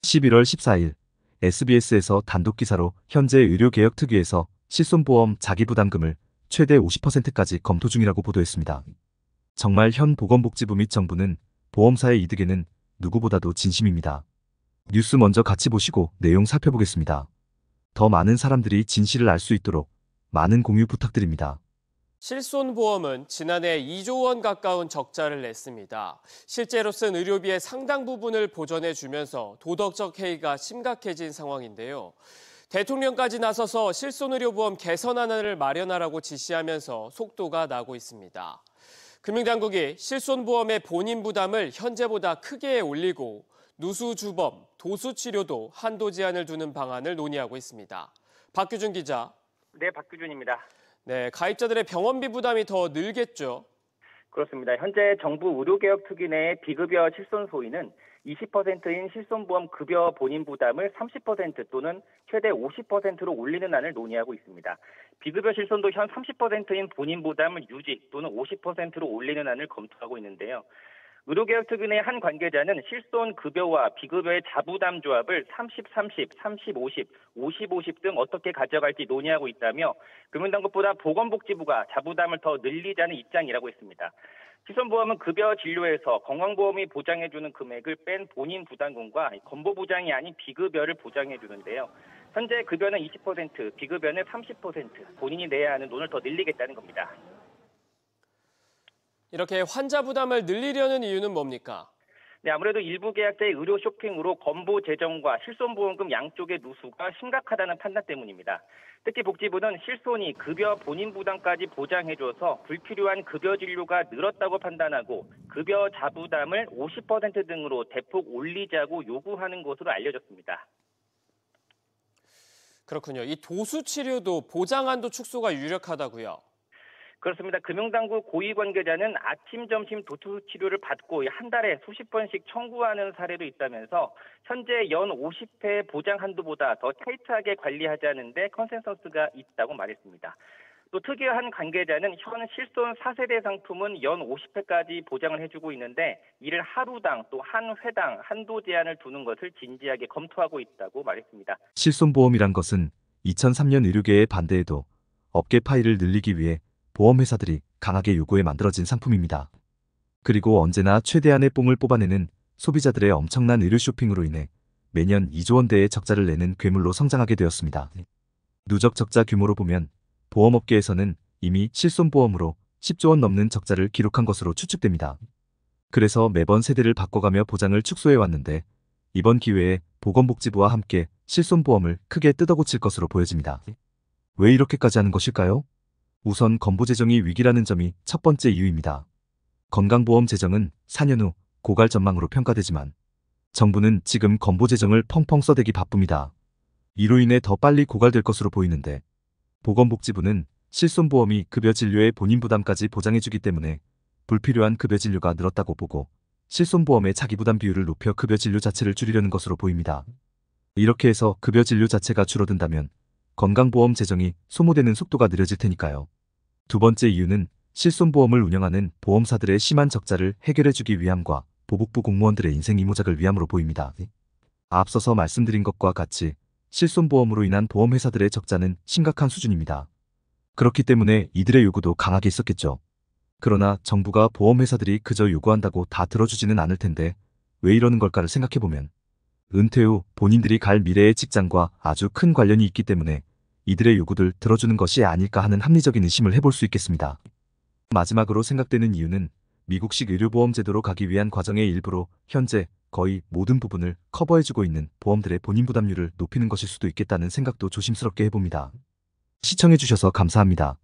11월 14일 SBS에서 단독 기사로 현재 의료개혁 특위에서 실손보험 자기부담금을 최대 50%까지 검토 중이라고 보도했습니다. 정말 현 보건복지부 및 정부는 보험사의 이득에는 누구보다도 진심입니다. 뉴스 먼저 같이 보시고 내용 살펴보겠습니다. 더 많은 사람들이 진실을 알 수 있도록 많은 공유 부탁드립니다. 실손보험은 지난해 2조 원 가까운 적자를 냈습니다. 실제로 쓴 의료비의 상당 부분을 보전해주면서 도덕적 해이가 심각해진 상황인데요. 대통령까지 나서서 실손의료보험 개선안을 마련하라고 지시하면서 속도가 나고 있습니다. 금융당국이 실손보험의 본인 부담을 현재보다 크게 올리고 누수주범, 도수치료도 한도 제한을 두는 방안을 논의하고 있습니다. 박규준 기자. 네, 박규준입니다. 네, 가입자들의 병원비 부담이 더 늘겠죠. 그렇습니다. 현재 정부 의료개혁특위 내 비급여 실손 소위는 20%인 실손보험 급여 본인 부담을 30% 또는 최대 50%로 올리는 안을 논의하고 있습니다. 비급여 실손도 현 30%인 본인 부담을 유지 또는 50%로 올리는 안을 검토하고 있는데요. 의료개혁특위 내 한 관계자는 실손 급여와 비급여의 자부담 조합을 30-30, 30-50, 50-50 등 어떻게 가져갈지 논의하고 있다며 금융당국보다 보건복지부가 자부담을 더 늘리자는 입장이라고 했습니다. 실손보험은 급여 진료에서 건강보험이 보장해주는 금액을 뺀 본인 부담금과 건보보장이 아닌 비급여를 보장해주는데요. 현재 급여는 20%, 비급여는 30%, 본인이 내야 하는 돈을 더 늘리겠다는 겁니다. 이렇게 환자 부담을 늘리려는 이유는 뭡니까? 네, 아무래도 일부 계약자의 의료 쇼핑으로 건보 재정과 실손보험금 양쪽의 누수가 심각하다는 판단 때문입니다. 특히 복지부는 실손이 급여 본인 부담까지 보장해줘서 불필요한 급여 진료가 늘었다고 판단하고 급여 자부담을 50% 등으로 대폭 올리자고 요구하는 것으로 알려졌습니다. 그렇군요. 이 도수치료도 보장한도 축소가 유력하다고요? 그렇습니다. 금융당국 고위 관계자는 아침, 점심 도수 치료를 받고 한 달에 수십 번씩 청구하는 사례도 있다면서 현재 연 50회 보장 한도보다 더 타이트하게 관리하자는데 컨센서스가 있다고 말했습니다. 또 특유의 한 관계자는 현 실손 4세대 상품은 연 50회까지 보장을 해주고 있는데 이를 하루당 또 한 회당 한도 제한을 두는 것을 진지하게 검토하고 있다고 말했습니다. 실손보험이란 것은 2003년 의료계의 반대에도 업계 파이를 늘리기 위해 보험회사들이 강하게 요구해 만들어진 상품입니다. 그리고 언제나 최대한의 뽕을 뽑아내는 소비자들의 엄청난 의료 쇼핑으로 인해 매년 2조 원대의 적자를 내는 괴물로 성장하게 되었습니다. 누적 적자 규모로 보면 보험업계에서는 이미 실손보험으로 10조 원 넘는 적자를 기록한 것으로 추측됩니다. 그래서 매번 세대를 바꿔가며 보장을 축소해 왔는데 이번 기회에 보건복지부와 함께 실손보험을 크게 뜯어고칠 것으로 보여집니다. 왜 이렇게까지 하는 것일까요? 우선 건보 재정이 위기라는 점이 첫 번째 이유입니다. 건강보험 재정은 4년 후 고갈 전망으로 평가되지만 정부는 지금 건보 재정을 펑펑 써대기 바쁩니다. 이로 인해 더 빨리 고갈될 것으로 보이는데 보건복지부는 실손보험이 급여 진료의 본인 부담까지 보장해주기 때문에 불필요한 급여 진료가 늘었다고 보고 실손보험의 자기부담 비율을 높여 급여 진료 자체를 줄이려는 것으로 보입니다. 이렇게 해서 급여 진료 자체가 줄어든다면 건강보험 재정이 소모되는 속도가 느려질 테니까요. 두 번째 이유는 실손보험을 운영하는 보험사들의 심한 적자를 해결해주기 위함과 보복부 공무원들의 인생 이모작을 위함으로 보입니다. 앞서서 말씀드린 것과 같이 실손보험으로 인한 보험회사들의 적자는 심각한 수준입니다. 그렇기 때문에 이들의 요구도 강하게 있었겠죠. 그러나 정부가 보험회사들이 그저 요구한다고 다 들어주지는 않을 텐데 왜 이러는 걸까를 생각해보면 은퇴 후 본인들이 갈 미래의 직장과 아주 큰 관련이 있기 때문에 이들의 요구들 들어주는 것이 아닐까 하는 합리적인 의심을 해볼 수 있겠습니다. 마지막으로 생각되는 이유는 미국식 의료보험 제도로 가기 위한 과정의 일부로 현재 거의 모든 부분을 커버해주고 있는 보험들의 본인 부담률을 높이는 것일 수도 있겠다는 생각도 조심스럽게 해봅니다. 시청해주셔서 감사합니다.